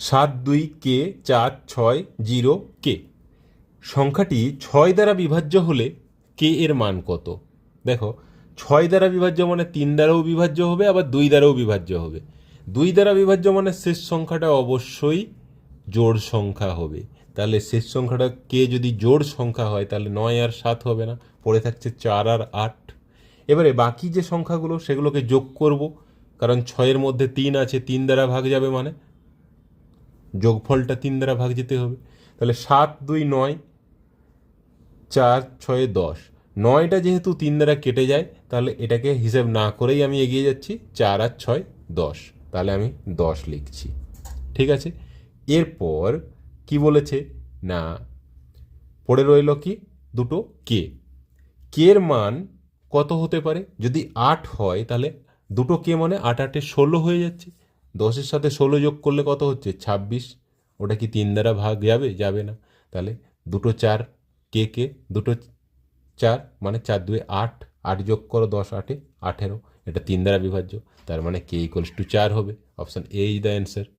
7 2 কে 4 6 0 কে সংখ্যাটি 6 দ্বারা বিভাজ্য হলে কে এর মান কত? দেখো, 6 দ্বারা বিভাজ্য মানে 3 দ্বারাও বিভাজ্য হবে, আবার 2 দ্বারাও বিভাজ্য হবে। 2 দ্বারা বিভাজ্য মানে শেষ সংখ্যাটা অবশ্যই জোড় সংখ্যা হবে। তাহলে শেষ সংখ্যাটা কে যদি জোড় সংখ্যা হয় তাহলে 9 আর 7 হবে না, পড়ে থাকছে 4 আর 8। এবারে বাকি যে সংখ্যাগুলো সেগুলোকে যোগ করব, কারণ 6-এর মধ্যে 3 আছে, 3 দ্বারা ভাগ যাবে মানে যোগফলটা 3 দ্বারা ভাগ যেতে হবে। তাহলে 7 2 9, 4 6 10। 9টা যেহেতু 3 দ্বারা কেটে যায় তাহলে এটাকে হিসেব না করেই আমি এগিয়ে যাচ্ছি। 4 আর 6 10, তাহলে আমি 10 লিখছি। ঠিক আছে, এরপর কি বলেছে না, পড়ে রইল কি দুটো কে। কের মান কত হতে পারে? যদি 8 হয় তাহলে দুটো কে মানে 8 8 16 হয়ে যাচ্ছে। 10-এর সাথে 16 যোগ করলে কত হচ্ছে? 26। ওটা কি 3 দ্বারা ভাগ যাবে? যাবে না। তাহলে দুটো 4 কে কে, দুটো 4 মানে 4 2 8, 8 যোগ করো 10 8 18। এটা 3 দ্বারা বিভাজ্য, তার মানে কে ইকুয়ালস টু 4 হবে। Option A is the answer.